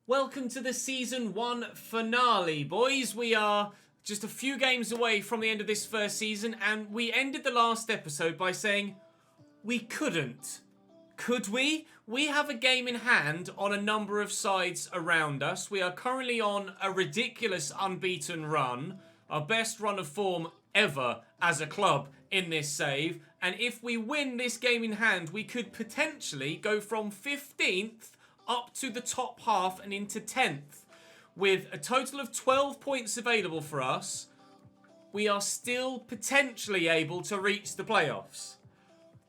Welcome to the Season 1 finale, boys. We are just a few games away from the end of this first season, and we ended the last episode by saying we couldn't. Could we? We have a game in hand on a number of sides around us. We are currently on a ridiculous unbeaten run, our best run of form ever as a club in this save, and if we win this game in hand, we could potentially go from 15th up to the top half and into 10th. With a total of 12 points available for us, we are still potentially able to reach the playoffs.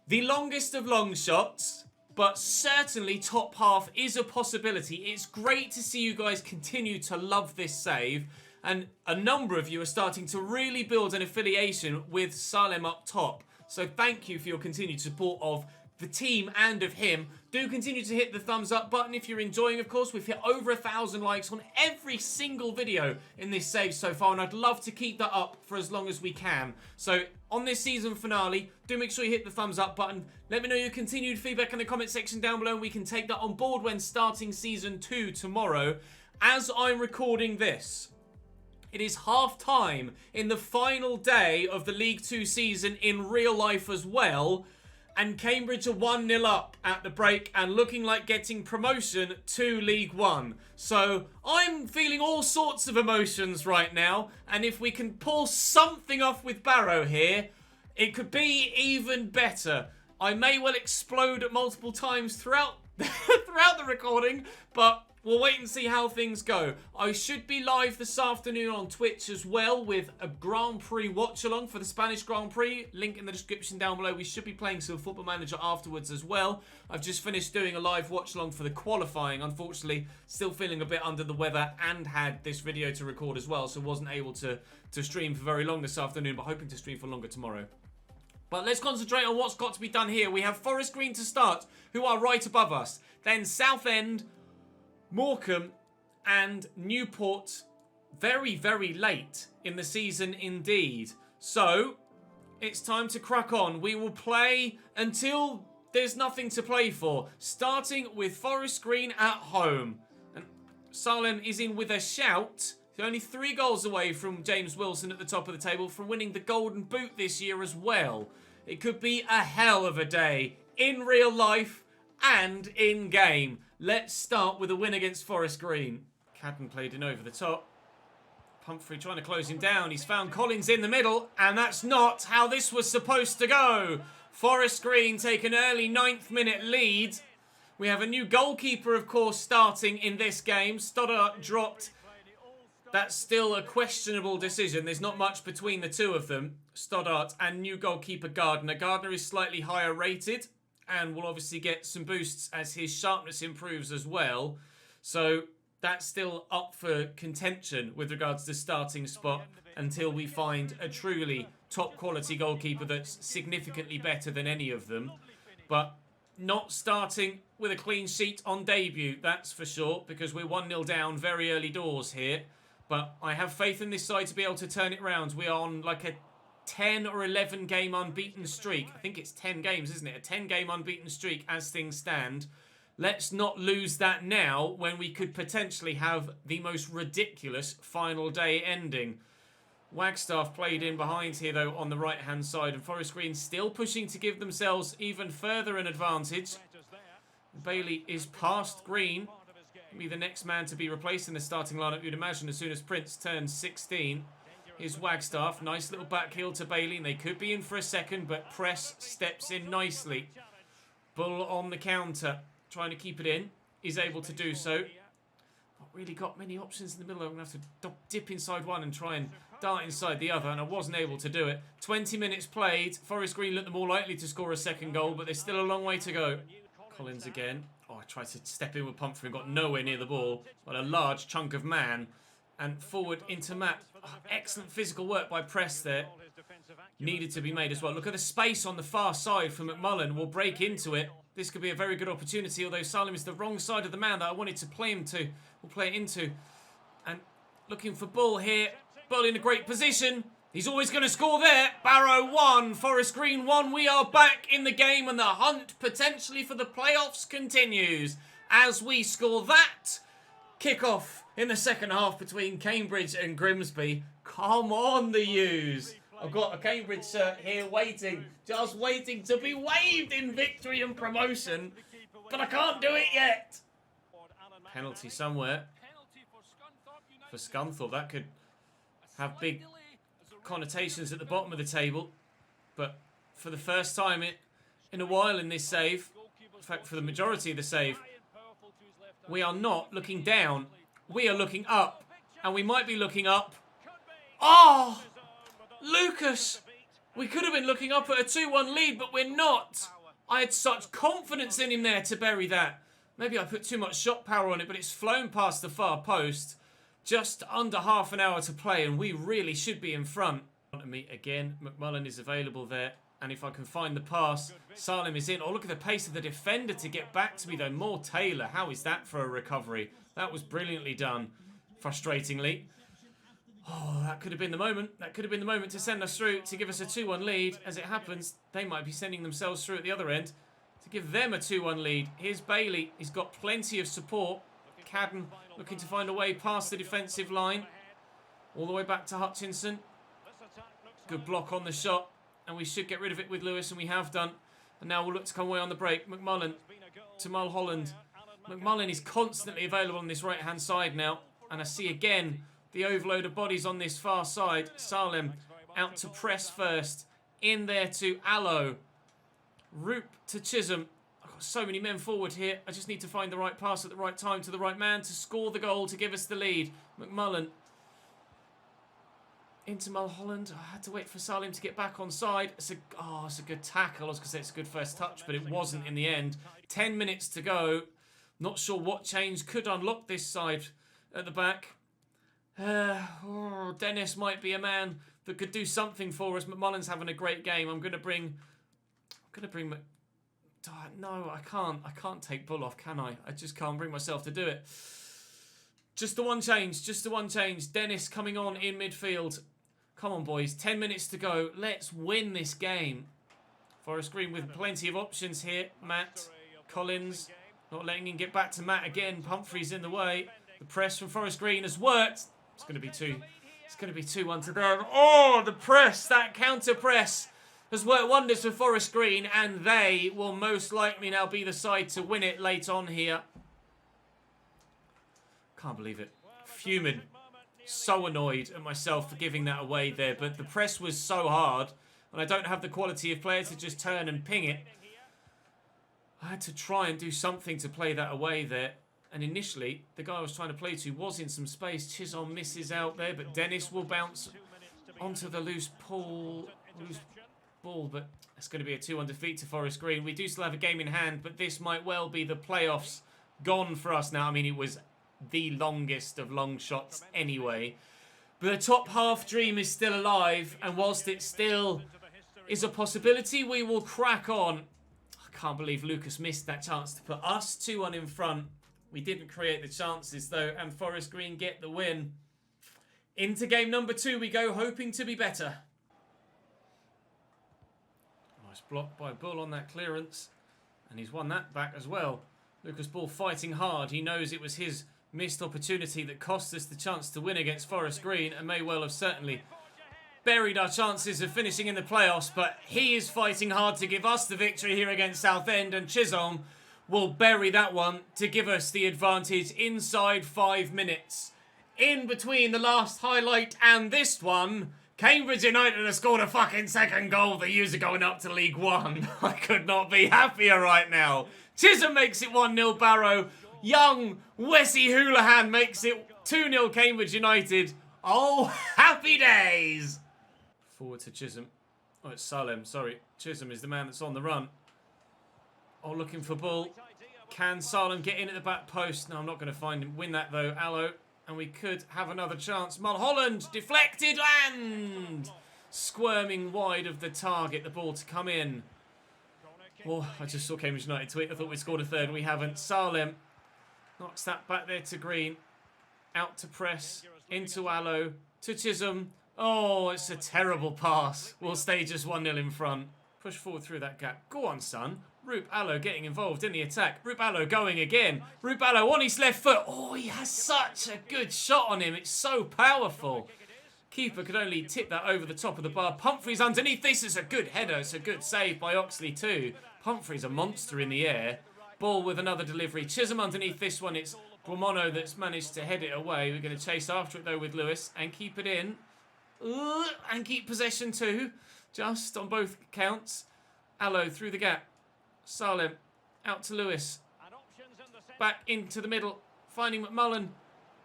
The longest of long shots, but certainly top half is a possibility. It's great to see you guys continue to love this save, and a number of you are starting to really build an affiliation with Salem up top. So thank you for your continued support of the team and of him. Do continue to hit the thumbs up button if you're enjoying, of course. We've hit over 1,000 likes on every single video in this save so far, and I'd love to keep that up for as long as we can. So on this season finale, do make sure you hit the thumbs up button. Let me know your continued feedback in the comment section down below, and we can take that on board when starting Season 2 tomorrow. As I'm recording this, it is half time in the final day of the League 2 season in real life as well. And Cambridge are 1-0 up at the break and looking like getting promotion to League 1. So I'm feeling all sorts of emotions right now. And if we can pull something off with Barrow here, it could be even better. I may well explode at multiple times throughout the recording, but we'll wait and see how things go. I should be live this afternoon on Twitch as well with a Grand Prix watch-along for the Spanish Grand Prix. Link in the description down below. We should be playing some Football Manager afterwards as well. I've just finished doing a live watch-along for the qualifying. Unfortunately, still feeling a bit under the weather and had this video to record as well, so wasn't able to stream for very long this afternoon, but hoping to stream for longer tomorrow. But let's concentrate on what's got to be done here. We have Forest Green to start, who are right above us. Then Southend, Morecambe and Newport very, very late in the season indeed. So it's time to crack on. We will play until there's nothing to play for, starting with Forest Green at home. And Salem is in with a shout. They're only 3 goals away from James Wilson at the top of the table from winning the Golden Boot this year as well. It could be a hell of a day in real life and in game. Let's start with a win against Forest Green. Cadden played in over the top. Pumphrey trying to close him down. He's found Collins in the middle, and that's not how this was supposed to go. Forest Green take an early 9th minute lead. We have a new goalkeeper, of course, starting in this game. Stoddart dropped. That's still a questionable decision. There's not much between the two of them, Stoddart and new goalkeeper Gardner. Gardner is slightly higher rated and will obviously get some boosts as his sharpness improves as well. So that's still up for contention with regards to starting spot until we find a truly top quality goalkeeper that's significantly better than any of them. But not starting with a clean sheet on debut, that's for sure, because we're 1-0 down very early doors here. But I have faith in this side to be able to turn it round. We are on like a 10 or 11 game unbeaten streak. I think it's 10 games, isn't it? A 10 game unbeaten streak as things stand. Let's not lose that now when we could potentially have the most ridiculous final day ending. Wagstaff played in behind here though on the right hand side, and Forest Green still pushing to give themselves even further an advantage. Bailey is past Green. Be the next man to be replaced in the starting lineup, you'd imagine, as soon as Prince turns 16. Here's Wagstaff. Nice little back heel to Bailey, and they could be in for a second, but Press steps in nicely. Bull on the counter, trying to keep it in. Is able to do so. Not really got many options in the middle. I'm going to have to dip inside one and try and dart inside the other, and I wasn't able to do it. 20 minutes played. Forest Green looked the more likely to score a second goal, but there's still a long way to go. Collins again. Oh, I tried to step in with Pumphrey and got nowhere near the ball. Got a large chunk of man. And forward into Matt. Oh, excellent physical work by Press there. Needed to be made as well. Look at the space on the far side for McMullen. We'll break into it. This could be a very good opportunity, although Salem is the wrong side of the man that I wanted to play him to. We'll play it into. And looking for Bull here. Bull in a great position. He's always going to score there. Barrow 1, Forest Green 1. We are back in the game and the hunt potentially for the playoffs continues. As we score that, Kick-off in the second half between Cambridge and Grimsby. Come on, the U's. I've got a Cambridge shirt here waiting, just waiting to be waved in victory and promotion, but I can't do it yet. Penalty somewhere for Scunthorpe. That could have big connotations at the bottom of the table, but for the first time in a while in this save, in fact for the majority of the save, we are not looking down, we are looking up, and we might be looking up. Oh! Lucas! We could have been looking up at a 2-1 lead, but we're not. I had such confidence in him there to bury that. Maybe I put too much shot power on it, but it's flown past the far post. Just under half an hour to play, and we really should be in front. To me again, McMullen is available there. And if I can find the pass, Salim is in. Oh, look at the pace of the defender to get back to me, though. More Taylor. How is that for a recovery? That was brilliantly done, frustratingly. Oh, that could have been the moment. That could have been the moment to send us through, to give us a 2-1 lead. As it happens, they might be sending themselves through at the other end to give them a 2-1 lead. Here's Bailey. He's got plenty of support. Cadden looking to find a way past the defensive line. All the way back to Hutchinson. Good block on the shot. And we should get rid of it with Lewis, and we have done. And now we'll look to come away on the break. McMullen to Mulholland. McMullen is constantly available on this right-hand side now. And I see again the overload of bodies on this far side. Salem out to press first. In there to Allo. Roop to Chisholm. I've got so many men forward here. I just need to find the right pass at the right time to the right man to score the goal to give us the lead. McMullen into Mulholland. I had to wait for Salim to get back on side. It's a good tackle. I was going to say it's a good first touch, but it wasn't in the end. 10 minutes to go. Not sure what change could unlock this side at the back. Dennis might be a man that could do something for us. McMullen's having a great game. I'm going to bring no, I can't take Bull off, can I? I just can't bring myself to do it. Just the one change. Dennis coming on in midfield. Come on, boys. 10 minutes to go. Let's win this game. Forest Green with plenty of options here. Matt Collins not letting him get back to Matt again. Pumphrey's in the way. The press from Forest Green has worked. It's going to be 2. It's going to be 2-1 to them. Oh, the press. That counter press has worked wonders for Forest Green, and they will most likely now be the side to win it late on here. Can't believe it. Fuming. So annoyed at myself for giving that away there, but the press was so hard, and I don't have the quality of player to just turn and ping it. I had to try and do something to play that away there. And initially, the guy I was trying to play to was in some space. Chisholm misses out there, but Dennis will bounce onto the loose ball, but it's going to be a 2-1 defeat to Forest Green. We do still have a game in hand, but this might well be the playoffs gone for us now. I mean, it was the longest of long shots anyway. But the top half dream is still alive, and whilst it still is a possibility, we will crack on. I can't believe Lucas missed that chance to put us 2-1 in front. We didn't create the chances though, and Forest Green get the win. Into game number 2 we go, hoping to be better. Nice block by Bull on that clearance, and he's won that back as well. Lucas Bull fighting hard. He knows it was his missed opportunity that cost us the chance to win against Forest Green, and may well have certainly buried our chances of finishing in the playoffs, but he is fighting hard to give us the victory here against Southend, and Chisholm will bury that one to give us the advantage inside 5 minutes. In between the last highlight and this one, Cambridge United have scored a fucking second goal. The U's are going up to League One. I could not be happier right now. Chisholm makes it 1-0 Barrow. Young Wesley Houlihan makes it 2-0 Cambridge United. Oh, happy days. Forward to Chisholm. Oh, it's Salem, sorry. Chisholm is the man that's on the run. Oh, looking for Bull. Can Salem get in at the back post? No, I'm not going to find him. Win that, though. Allo. And we could have another chance. Mulholland, deflected and squirming wide of the target. The ball to come in. Oh, I just saw Cambridge United tweet. I thought we'd scored a third. We haven't. Salem knocks that back there to Green. Out to press. Into Allo. To Chisholm. Oh, it's a terrible pass. We'll stay just 1-0 in front. Push forward through that gap. Go on, son. Rup Allo getting involved in the attack. Rup Allo going again. Rup Allo on his left foot. Oh, he has such a good shot on him. It's so powerful. Keeper could only tip that over the top of the bar. Pumphrey's underneath. This is a good header. It's a good save by Oxley too. Pumphrey's a monster in the air. Ball with another delivery. Chisholm underneath this one. It's Guamono that's managed to head it away. We're going to chase after it though with Lewis and keep it in. And keep possession too. Just on both counts. Allo through the gap. Salem out to Lewis. Back into the middle. Finding McMullen.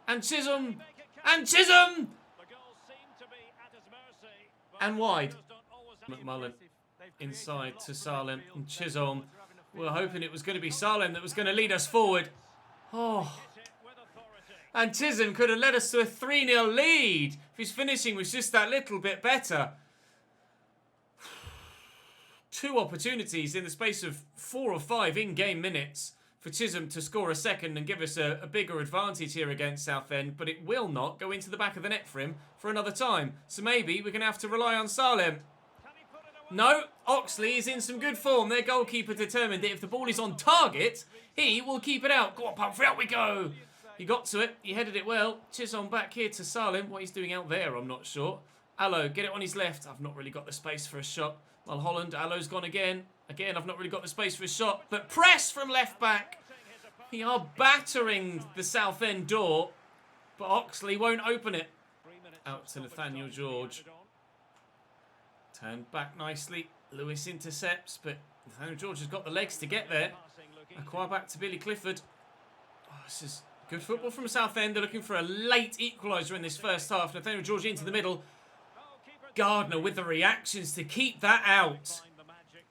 And Chisholm. And Chisholm! And wide. McMullen inside to Salem and Chisholm. We were hoping it was going to be Salem that was going to lead us forward. Oh. And Chisholm could have led us to a 3-0 lead if his finishing was just that little bit better. 2 opportunities in the space of 4 or 5 in-game minutes for Chisholm to score a second and give us a bigger advantage here against Southend, but it will not go into the back of the net for him for another time. So maybe we're going to have to rely on Salem. No, Oxley is in some good form. Their goalkeeper determined that if the ball is on target, he will keep it out. Go on, Pumphrey, out we go. He got to it. He headed it well. Chisholm back here to Salem. What he's doing out there, I'm not sure. Allo, get it on his left. I've not really got the space for a shot. Well, Holland, Allo's gone again. Again, I've not really got the space for a shot. But press from left back. We are battering the Southend door. But Oxley won't open it. Out to Nathaniel George. Turned back nicely. Lewis intercepts, but Nathaniel George has got the legs to get there. Acquire back to Billy Clifford. Oh, this is good football from Southend. They're looking for a late equaliser in this first half. Nathaniel George into the middle. Gardner with the reactions to keep that out.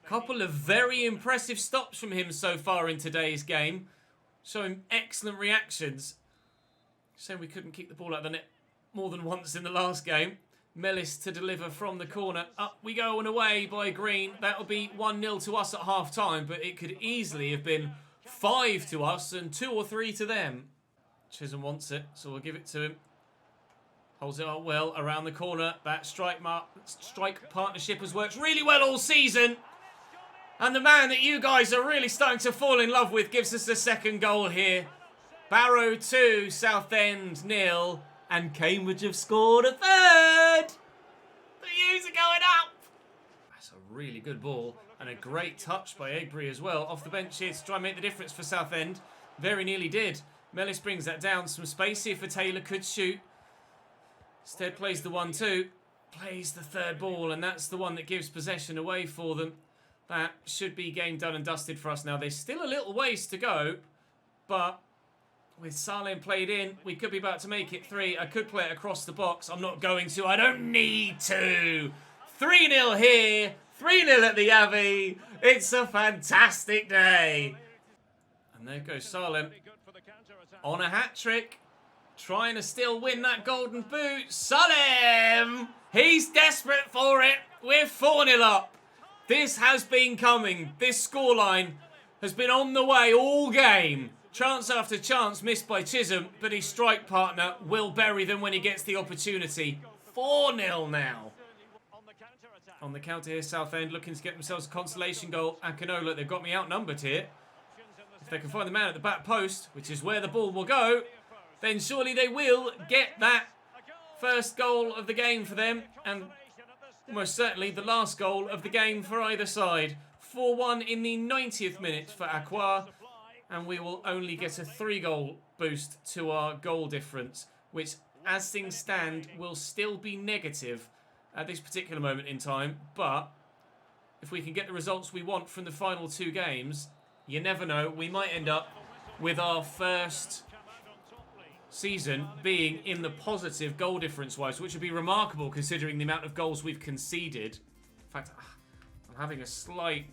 Couple of very impressive stops from him so far in today's game. Showing excellent reactions. Shame we couldn't keep the ball out of the net more than once in the last game. Mellis to deliver from the corner. Up we go and away by Green. That'll be 1-0 to us at half-time, but it could easily have been 5 to us and 2 or 3 to them. Chisholm wants it, so we'll give it to him. Holds it up well around the corner. That strike partnership has worked really well all season. And the man that you guys are really starting to fall in love with gives us the second goal here. Barrow 2, Southend 0. And Cambridge have scored a third. The U's are going up. That's a really good ball. And a great touch by Egbury as well. Off the bench here to try and make the difference for Southend. Very nearly did. Mellis brings that down. Some space here for Taylor. Could shoot. Instead plays the 1-2. Plays the third ball. And that's the one that gives possession away for them. That should be game done and dusted for us now. There's still a little ways to go. But with Salem played in, we could be about to make it 3. I could play it across the box. I'm not going to. I don't need to. 3-0 here. 3-0 at the Abbey. It's a fantastic day. And there goes Salem on a hat-trick. Trying to still win that golden boot. Salem! He's desperate for it. We're 4-0 up. This has been coming. This scoreline has been on the way all game. Chance after chance missed by Chisholm, but his strike partner will bury them when he gets the opportunity. 4-0 now. On the counter here, Southend looking to get themselves a consolation goal. Akinola, they've got me outnumbered here. If they can find the man at the back post, which is where the ball will go, then surely they will get that first goal of the game for them. And almost certainly the last goal of the game for either side. 4-1 in the 90th minute for Aqua. And we will only get a 3-goal boost to our goal difference, which, as things stand, will still be negative at this particular moment in time. But if we can get the results we want from the final 2 games, you never know. We might end up with our first season being in the positive goal difference-wise, which would be remarkable considering the amount of goals we've conceded. In fact, I'm having a slight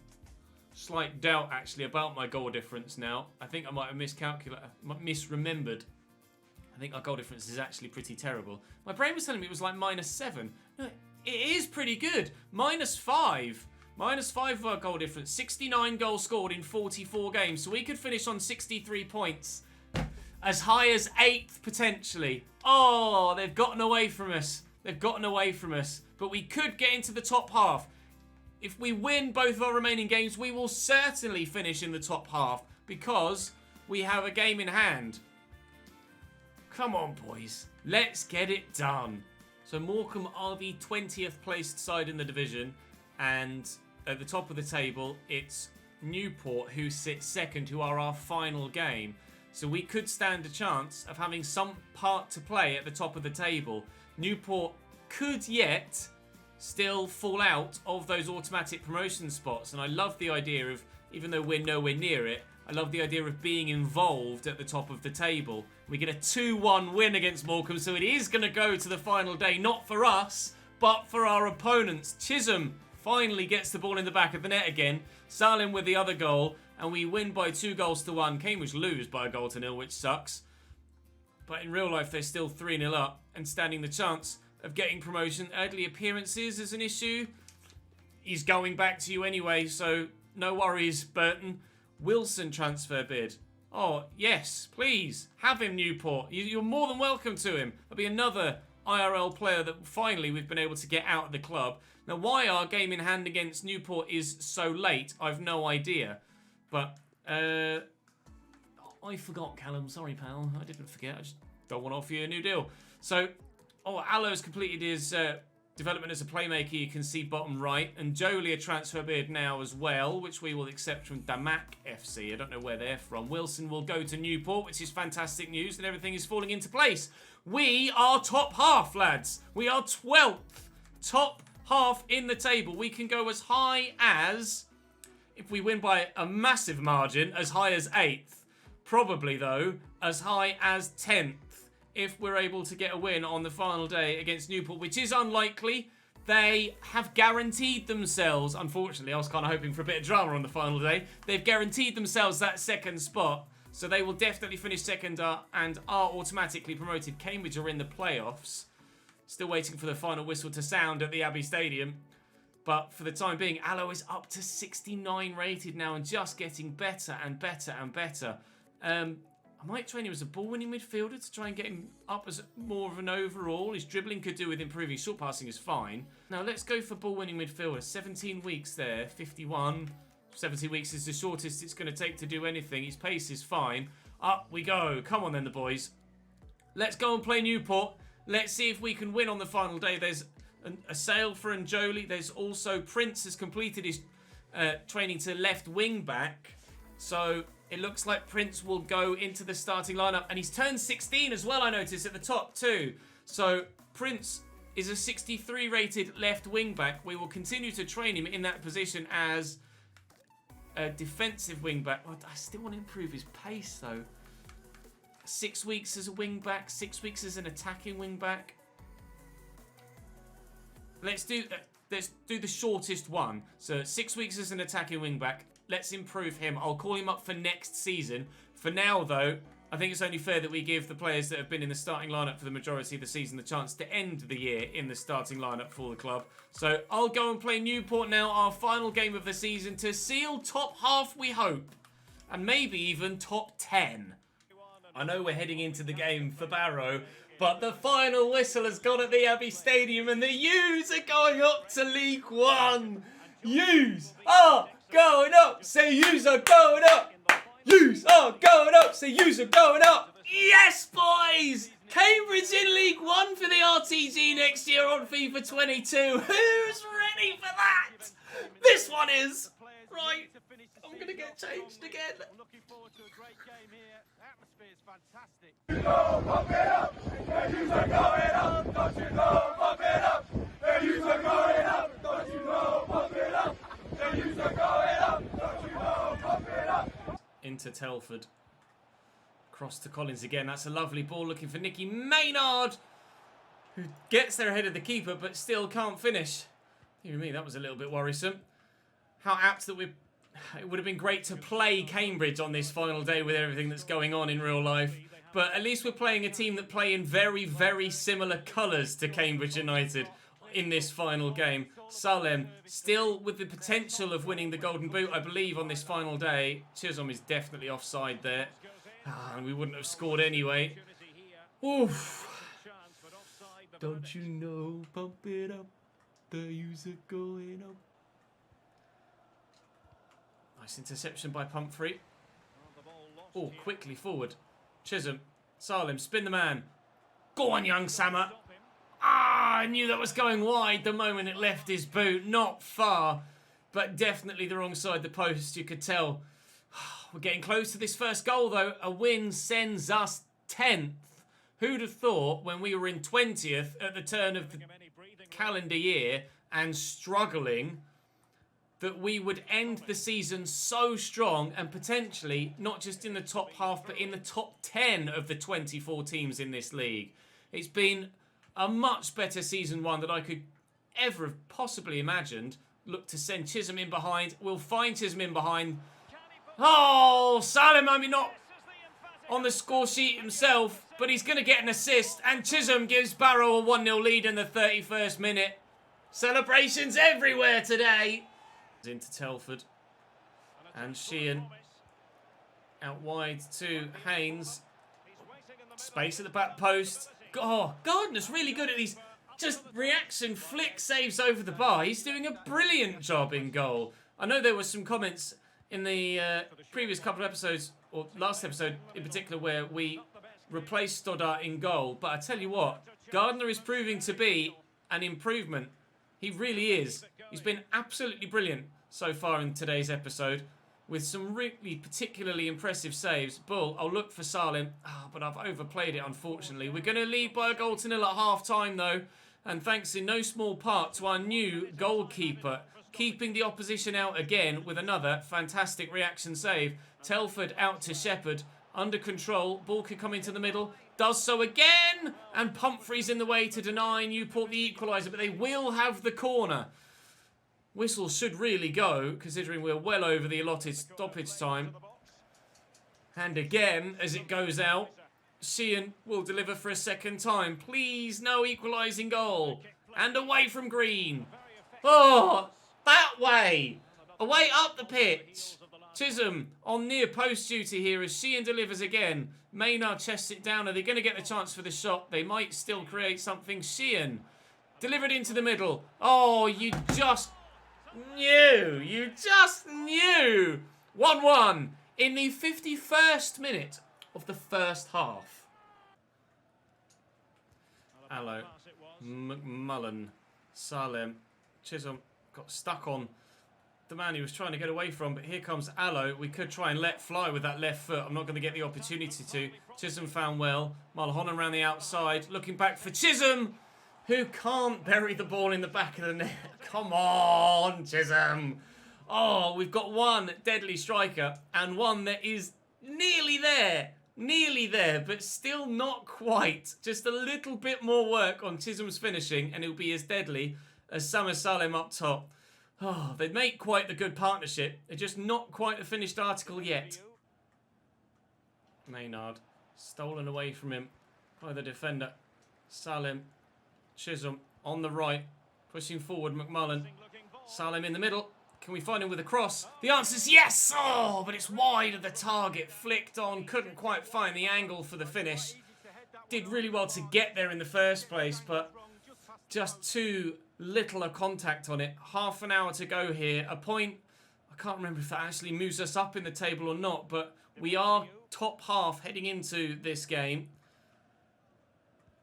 doubt actually about my goal difference now. I think I might have misremembered. I think our goal difference is actually pretty terrible. My brain was telling me it was like -7. No, it is pretty good. -5. -5 for our goal difference. 69 goals scored in 44 games. So we could finish on 63 points. As high as 8th potentially. Oh, they've gotten away from us. They've gotten away from us. But we could get into the top half. if we win both of our remaining games, we will certainly finish in the top half because we have a game in hand. Come on, boys. Let's get it done. So Morecambe are the 20th placed side in the division, and at the top of the table, it's Newport who sits second, who are our final game. So we could stand a chance of having some part to play at the top of the table. Newport could yet still fall out of those automatic promotion spots, and I love the idea of, even though we're nowhere near it, I love the idea of being involved at the top of the table. We get a 2-1 win against Morecambe, so it is going to go to the final day, not for us, but for our opponents. Chisholm finally gets the ball in the back of the net again. Salim with the other goal, and we win by 2-1. Cambridge lose by 1-0, which sucks. But in real life, they're still 3-0 up and standing the chance of getting promotion. Early appearances is an issue. He's going back to you anyway, so no worries, Burton. Wilson transfer bid. Oh, yes, please. Have him, Newport. You're more than welcome to him. There'll be another IRL player that finally we've been able to get out of the club. Now, why our game in hand against Newport is so late, I've no idea. But, I forgot, Callum. Sorry, pal. I didn't forget. I just don't want to offer you a new deal. So, Alo's completed his development as a playmaker, you can see bottom right. And Jolie a transfer bid now as well, which we will accept from Damac FC. I don't know where they're from. Wilson will go to Newport, which is fantastic news, and everything is falling into place. We are top half, lads. We are 12th. Top half in the table. We can go as high as, if we win by a massive margin, as high as 8th. Probably, though, as high as 10th. If we're able to get a win on the final day against Newport, which is unlikely. They have guaranteed themselves, unfortunately, I was kind of hoping for a bit of drama on the final day. They've guaranteed themselves that second spot, so they will definitely finish second and are automatically promoted. Cambridge are in the playoffs. Still waiting for the final whistle to sound at the Abbey Stadium. But for the time being, Alo is up to 69 rated now and just getting better and better and better. I might train him as a ball-winning midfielder to try and get him up as more of an overall. His dribbling could do with improving. Short passing is fine. Now, let's go for ball-winning midfielder. 17 weeks there, 51. 17 weeks is the shortest it's going to take to do anything. His pace is fine. Up we go. Come on then, the boys. Let's go and play Newport. Let's see if we can win on the final day. There's a sale for Njoli. There's also Prince has completed his training to left wing back. So it looks like Prince will go into the starting lineup. And he's turned 16 as well, I noticed, at the top too. So Prince is a 63 rated left wing back. We will continue to train him in that position as a defensive wing back. I still want to improve his pace though. 6 weeks as a wing back, 6 weeks as an attacking wing back. Let's do the shortest one. So 6 weeks as an attacking wing back. Let's improve him. I'll call him up for next season. For now, though, I think it's only fair that we give the players that have been in the starting lineup for the majority of the season the chance to end the year in the starting lineup for the club. So I'll go and play Newport now, our final game of the season, to seal top half, we hope. And maybe even top 10. I know we're heading into the game for Barrow, but the final whistle has gone at the Abbey Stadium and the U's are going up to League One. U's are going up. Say U's are going up. U's are going up. Say U's are going up. Yes, boys! Cambridge in League One for the RTG next year on FIFA 22. Who's ready for that? This one is. Right. I'm going to get changed again. I'm looking forward to a great game here. The atmosphere is fantastic. You know, pump it up. The U's are going up. Don't you know, pump it up. The U's are going up. Don't you know, pump it up. The U's are going up. Don't you know, pump it up. Into Telford. Cross to Collins again. That's a lovely ball looking for Nicky Maynard, who gets there ahead of the keeper but still can't finish. Even me, that was a little bit worrisome. How apt that it would have been great to play Cambridge on this final day with everything that's going on in real life. But at least we're playing a team that play in very, very similar colours to Cambridge United in this final game. Salem, still with the potential of winning the Golden Boot, I believe, on this final day. Chisholm is definitely offside there. And we wouldn't have scored anyway. Oof. Don't you know, pump it up. The U's are going up. Nice interception by Pumphrey. Oh, quickly forward. Chisholm. Salim, spin the man. Go on, young Sammer. Ah, I knew that was going wide the moment it left his boot. Not far, but definitely the wrong side of the post, you could tell. We're getting close to this first goal, though. A win sends us 10th. Who'd have thought when we were in 20th at the turn of the calendar year and struggling that we would end the season so strong and potentially not just in the top half but in the top 10 of the 24 teams in this league. It's been a much better season one than I could ever have possibly imagined. Look to send Chisholm in behind. We'll find Chisholm in behind. Oh, Salim, I mean, not on the score sheet himself, but he's going to get an assist. And Chisholm gives Barrow a 1-0 lead in the 31st minute. Celebrations everywhere today. Into Telford. And Sheehan. Out wide to Haynes. Space at the back post. Oh, Gardner's really good at these just reaction flick saves over the bar. He's doing a brilliant job in goal. I know there were some comments in the previous couple of episodes, or last episode in particular, where we replaced Stoddart in goal. But I tell you what, Gardner is proving to be an improvement. He really is. He's been absolutely brilliant so far in today's episode, with some really particularly impressive saves. Bull, I'll look for Salim. But I've overplayed it, unfortunately. We're going to lead by a goal to nil at half-time, though. And thanks in no small part to our new goalkeeper, keeping the opposition out again with another fantastic reaction save. Telford out to Shepherd. Under control. Ball could come into the middle. Does so again. And Pumphrey's in the way to deny Newport the equaliser. But they will have the corner. Whistle should really go, considering we're well over the allotted stoppage time. And again, as it goes out, Sheehan will deliver for a second time. Please, no equalising goal. And away from Green. Oh, that way. Away up the pitch. Chisholm on near post duty here as Sheehan delivers again. Maynard chests it down. Are they going to get the chance for the shot? They might still create something. Sheehan delivered into the middle. Oh, you just knew. You just knew. 1-1 in the 51st minute of the first half. Allo, McMullen, Salem, Chisholm got stuck on the man he was trying to get away from, but here comes Allo. We could try and let fly with that left foot. I'm not going to get the opportunity to. Chisholm found well. Mulholland around the outside, looking back for Chisholm, who can't bury the ball in the back of the net. Come on, Chisholm. Oh, we've got one deadly striker and one that is nearly there. Nearly there, but still not quite. Just a little bit more work on Chisholm's finishing and he'll be as deadly as Summer Salem up top. Oh, they make quite the good partnership. They're just not quite a finished article yet. Maynard, stolen away from him by the defender. Salem, Chisholm on the right, pushing forward McMullen. Salem in the middle. Can we find him with a cross? The answer's yes! Oh, but it's wide of the target. Flicked on, couldn't quite find the angle for the finish. Did really well to get there in the first place, but just too little a contact on it. Half an hour to go here. A point, I can't remember if that actually moves us up in the table or not, but we are top half heading into this game.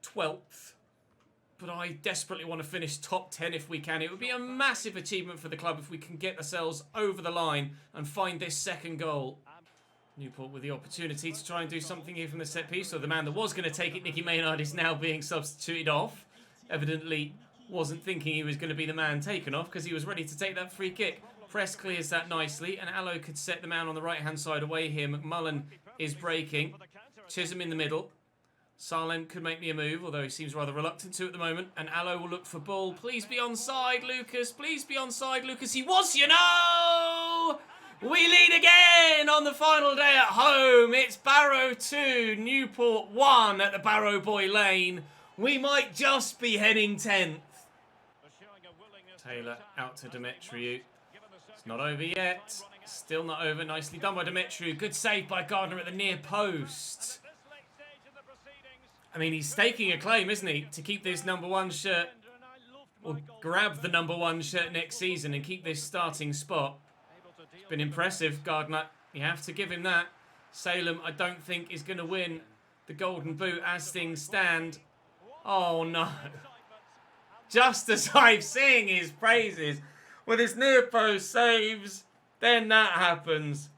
12th. But I desperately want to finish top 10 if we can. It would be a massive achievement for the club if we can get ourselves over the line and find this second goal. Newport with the opportunity to try and do something here from the set piece. So the man that was going to take it, Nicky Maynard, is now being substituted off. Evidently wasn't thinking he was going to be the man taken off because he was ready to take that free kick. Press clears that nicely and Allo could set the man on the right hand side away here. McMullen is breaking. Chisholm in the middle. Salem could make me a move, although he seems rather reluctant to at the moment. And Allo will look for ball. Please be onside, Lucas. Please be onside, Lucas. He was, you know! We lead again on the final day at home. It's Barrow 2, Newport 1 at the Barrow Boy Lane. We might just be heading 10th. Taylor out to Demetriou. It's not over yet. Still not over. Nicely done by Demetriou. Good save by Gardner at the near post. I mean, he's staking a claim, isn't he, to keep this #1 shirt, or grab the #1 shirt next season and keep this starting spot. It's been impressive, Gardner. You have to give him that. Salem, I don't think, is going to win the Golden Boot as things stand. Oh, no. Just as I'm singing his praises with his near post saves, then that happens.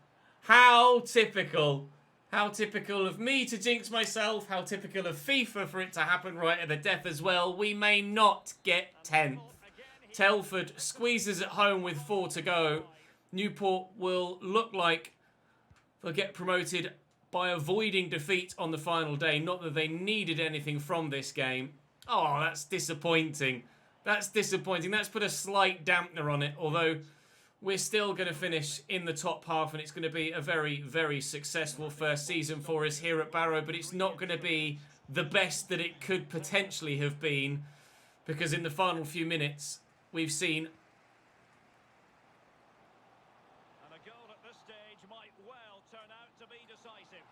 How typical. How typical of me to jinx myself. How typical of FIFA for it to happen right at the death as well. We may not get 10th. Telford squeezes at home with 4 to go. Newport will look like they'll get promoted by avoiding defeat on the final day. Not that they needed anything from this game. Oh, that's disappointing. That's disappointing. That's put a slight dampener on it, although we're still going to finish in the top half, and it's going to be a very, very successful first season for us here at Barrow, but it's not going to be the best that it could potentially have been, because in the final few minutes, we've seen... And a goal at this stage might well turn out to be decisive.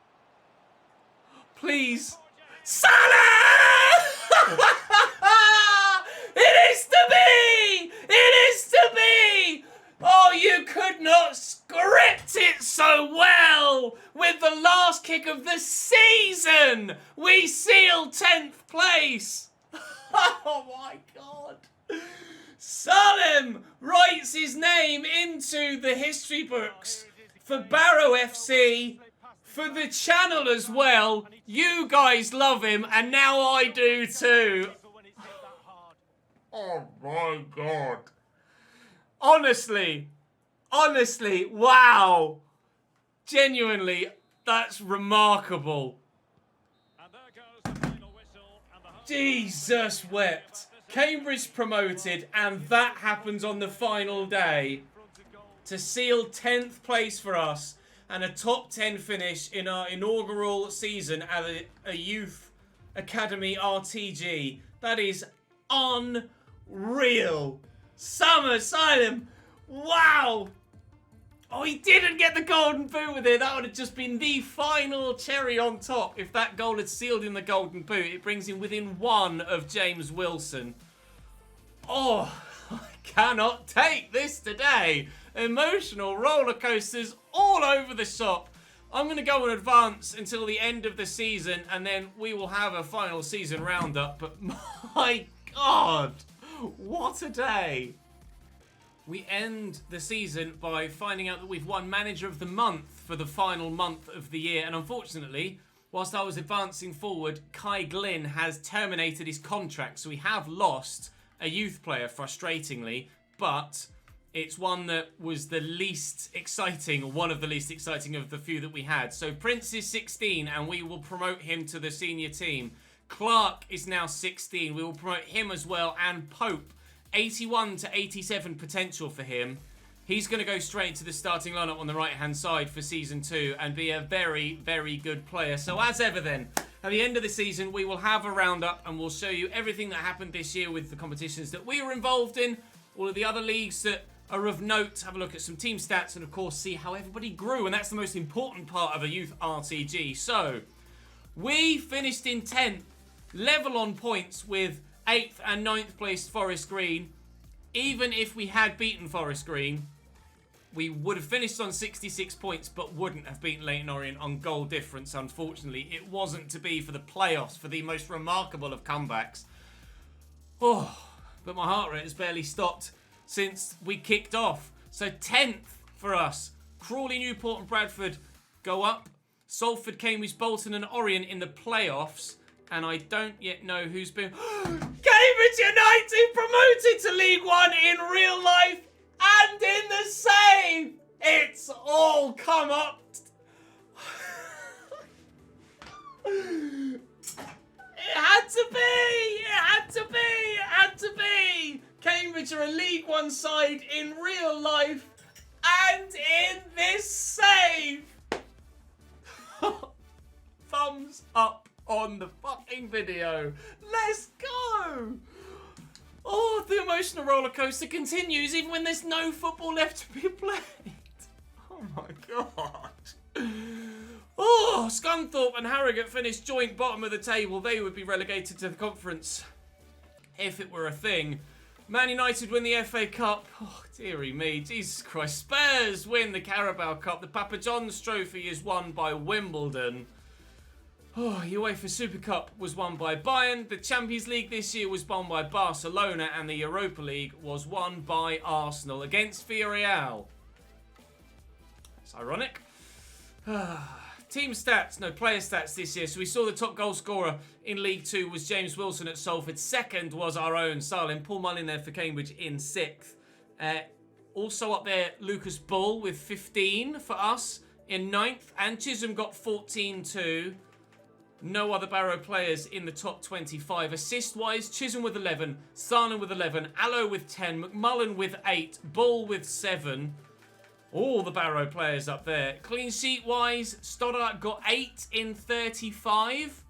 Please. Salah! It is to be! It is to be! Oh, you could not script it so well! With the last kick of the season, we seal 10th place! Oh my God! Salem writes his name into the history books for Barrow FC, for the channel as well. You guys love him, and now I do too. Oh my God. Honestly, wow. Genuinely, that's remarkable. Jesus wept. Cambridge promoted, and that happens on the final day to seal 10th place for us and a top 10 finish in our inaugural season at a youth academy RTG. That is unreal. Summer Asylum. Wow. Oh, he didn't get the golden boot with it. That would have just been the final cherry on top. If that goal had sealed in the golden boot, it brings him within 1 of James Wilson. Oh, I cannot take this today. Emotional roller coasters all over the shop. I'm going to go and advance until the end of the season, and then we will have a final season roundup. But my God, what a day. We end the season by finding out that we've won Manager of the Month for the final month of the year. And unfortunately, whilst I was advancing forward, Kai Glynn has terminated his contract. So we have lost a youth player, frustratingly. But it's one that was the least exciting, or one of the least exciting of the few that we had. So Prince is 16, and we will promote him to the senior team. Clark is now 16. We will promote him as well. And Pope, 81 to 87 potential for him. He's going to go straight to the starting lineup on the right-hand side for Season 2 and be a very, very good player. So as ever then, at the end of the season, we will have a roundup and we'll show you everything that happened this year with the competitions that we were involved in, all of the other leagues that are of note, have a look at some team stats, and of course see how everybody grew. And that's the most important part of a youth RTG. So, we finished in 10th, level on points with 8th and 9th placed Forest Green. Even if we had beaten Forest Green, we would have finished on 66 points, but wouldn't have beaten Leyton Orient on goal difference, unfortunately. It wasn't to be for the playoffs, for the most remarkable of comebacks. Oh, but my heart rate has barely stopped since we kicked off. So 10th for us. Crawley, Newport and Bradford go up. Salford, Cambridge, Bolton and Orient in the playoffs. And I don't yet know who's been... Cambridge United promoted to League One in real life and in the save. It's all come up. It had to be. It had to be. It had to be. Cambridge are a League One side in real life and in this save. Thumbs up on the fucking video. Let's go. Oh, the emotional roller coaster continues even when there's no football left to be played. Oh my God. Oh, Scunthorpe and Harrogate finished joint bottom of the table. They would be relegated to the conference if it were a thing. Man United win the FA Cup. Oh, dearie me. Jesus Christ. Spurs win the Carabao Cup. The Papa John's Trophy is won by Wimbledon. Oh, UEFA Super Cup was won by Bayern. The Champions League this year was won by Barcelona. And the Europa League was won by Arsenal against Villarreal. It's ironic. Team stats, no, player stats this year. So we saw the top goal scorer in League 2 was James Wilson at Salford. Second was our own Salim. Paul Mullin there for Cambridge in 6th. Also up there, Lucas Bull with 15 for us in 9th. And Chisholm got 14 too. No other Barrow players in the top 25. Assist-wise, Chisholm with 11, Sarnan with 11, Allo with 10, McMullen with 8, Bull with 7. All the Barrow players up there. Clean sheet-wise, Stoddart got 8 in 35.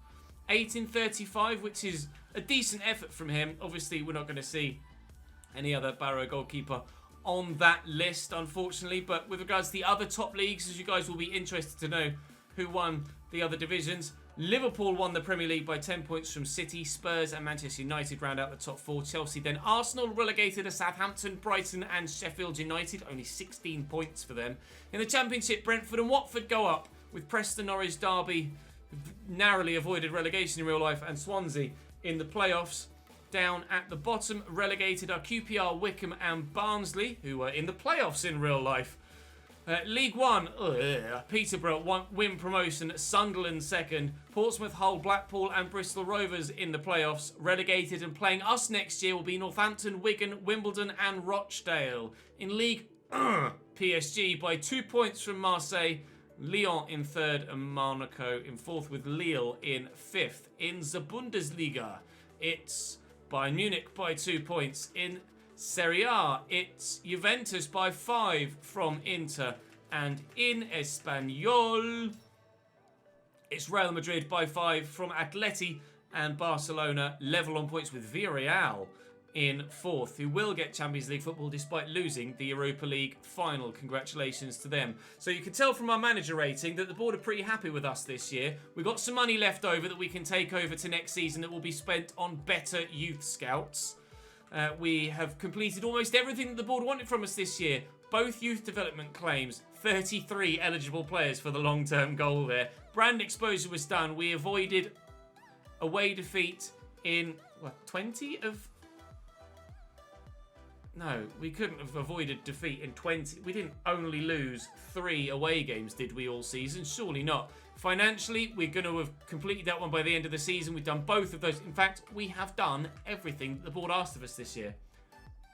8 in 35, which is a decent effort from him. Obviously, we're not going to see any other Barrow goalkeeper on that list, unfortunately. But with regards to the other top leagues, as you guys will be interested to know who won the other divisions, Liverpool won the Premier League by 10 points from City. Spurs and Manchester United round out the top 4. Chelsea, then Arsenal relegated to Southampton, Brighton and Sheffield United. Only 16 points for them. In the Championship, Brentford and Watford go up, with Preston, Norwich, Derby narrowly avoided relegation in real life, and Swansea in the playoffs. Down at the bottom, relegated are QPR, Wickham and Barnsley, who were in the playoffs in real life. League 1, Peterborough win promotion, Sunderland second, Portsmouth, Hull, Blackpool and Bristol Rovers in the playoffs. Relegated and playing us next year will be Northampton, Wigan, Wimbledon and Rochdale. In League PSG by 2 points from Marseille, Lyon in 3rd and Monaco in 4th, with Lille in 5th. In the Bundesliga, it's Bayern Munich by 2 points. In Serie A, it's Juventus by 5 from Inter. And in Espanyol, it's Real Madrid by 5 from Atleti, and Barcelona level on points with Villarreal in 4th, who will get Champions League football despite losing the Europa League final. Congratulations to them. So you can tell from our manager rating that the board are pretty happy with us this year. We've got some money left over that we can take over to next season that will be spent on better youth scouts. We have completed almost everything that the board wanted from us this year. Both youth development claims, 33 eligible players for the long-term goal there. Brand exposure was done. We avoided away defeat in, 20 of... No, we couldn't have avoided defeat in 20. We didn't only lose 3 away games, did we, all season? Surely not. Financially, we're going to have completed that one by the end of the season. We've done both of those. In fact, we have done everything the board asked of us this year.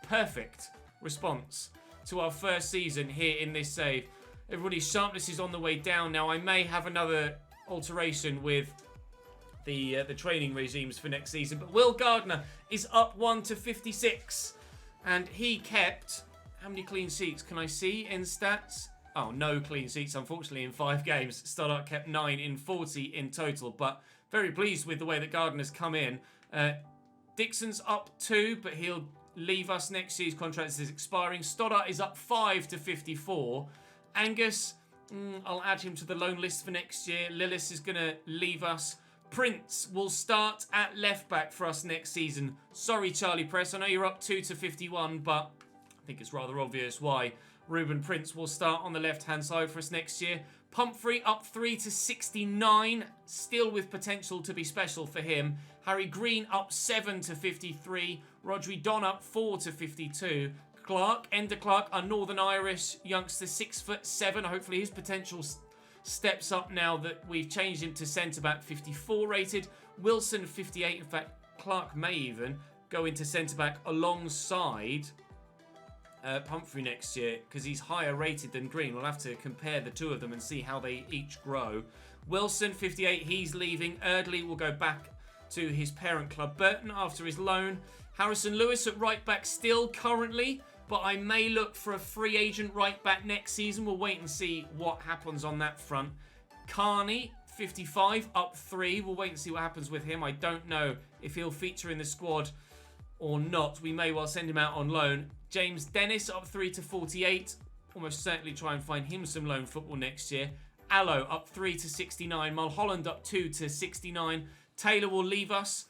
Perfect response to our first season here in this save. Everybody's sharpness is on the way down now. I may have another alteration with the training regimes for next season. But Will Gardner is up 1 to 56. And he kept... How many clean sheets can I see in stats? Oh, no clean sheets, unfortunately, in 5 games. Stoddart kept 9 in 40 in total. But very pleased with the way that Gardner's come in. Dixon's up 2, but he'll leave us next year's contract is expiring. Stoddart is up 5 to 54. Angus, I'll add him to the loan list for next year. Lillis is going to leave us. Prince will start at left back for us next season. Sorry, Charlie Press. I know you're up 2 to 51, but I think it's rather obvious why. Ruben Prince will start on the left-hand side for us next year. Pumphrey up 3 to 69, still with potential to be special for him. Harry Green up 7 to 53. Rodri Don up 4 to 52. Ender Clark, our Northern Irish youngster, 6'7". Hopefully his potential steps up now that we've changed him to centre-back, 54 rated. Wilson, 58. In fact, Clark may even go into centre-back alongside Pumphrey next year because he's higher rated than Green. We'll have to compare the two of them and see how they each grow. Wilson, 58. He's leaving. Erdley will go back to his parent club, Burton, after his loan. Harrison Lewis at right-back still currently, but I may look for a free agent right-back next season. We'll wait and see what happens on that front. Carney, 55, up 3. We'll wait and see what happens with him. I don't know if he'll feature in the squad or not. We may well send him out on loan. James Dennis, up 3 to 48. Almost certainly try and find him some loan football next year. Allo, up 3 to 69. Mulholland, up 2 to 69. Taylor will leave us.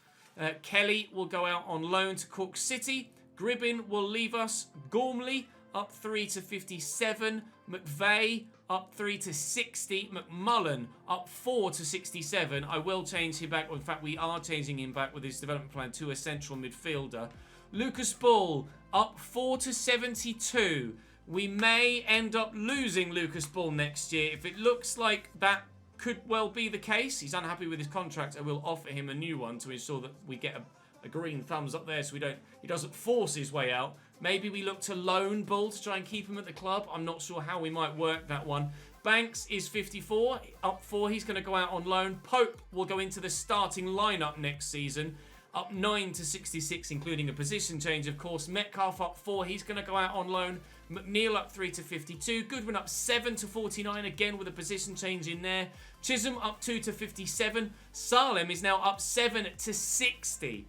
Kelly will go out on loan to Cork City. Gribbin will leave us. Gormley up 3 to 57. McVeigh up 3 to 60. McMullen up 4 to 67. I will change him back. In fact, we are changing him back with his development plan to a central midfielder. Lucas Bull up 4 to 72. We may end up losing Lucas Bull next year. If it looks like that could well be the case, he's unhappy with his contract, I will offer him a new one to ensure that we get a green thumbs up there so he doesn't force his way out. Maybe we look to loan Bull to try and keep him at the club. I'm not sure how we might work that one. Banks is 54, up 4. He's going to go out on loan. Pope will go into the starting lineup next season, up 9 to 66, including a position change, of course. Metcalf up 4. He's going to go out on loan. McNeil up 3 to 52. Goodwin up 7 to 49, again with a position change in there. Chisholm up 2 to 57. Salem is now up 7 to 60.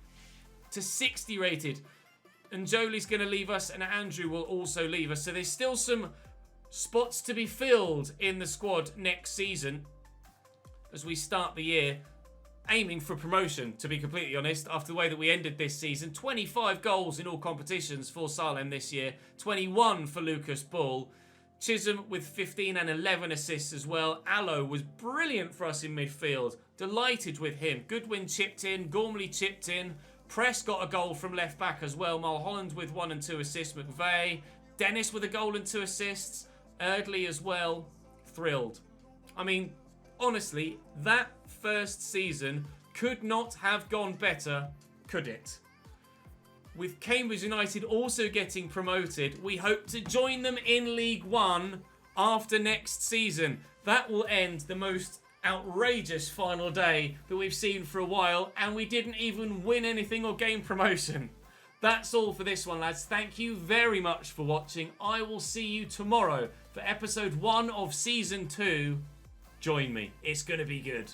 To 60 rated. And Jolie's going to leave us, and Andrew will also leave us. So there's still some spots to be filled in the squad next season as we start the year aiming for promotion, to be completely honest, after the way that we ended this season. 25 goals in all competitions for Salem this year. 21 for Lucas Bull. Chisholm with 15 and 11 assists as well. Allo was brilliant for us in midfield. Delighted with him. Goodwin chipped in. Gormley chipped in. Press got a goal from left back as well. Mulholland with 1 and 2 assists. McVeigh. Dennis with a goal and 2 assists. Erdley as well. Thrilled. I mean, honestly, that first season could not have gone better, could it? With Cambridge United also getting promoted, we hope to join them in League One after next season. That will end the most outrageous final day that we've seen for a while, and we didn't even win anything or gain promotion. That's all for this one, lads. Thank you very much for watching. I will see you tomorrow for episode 1 of season 2. Join me. It's going to be good.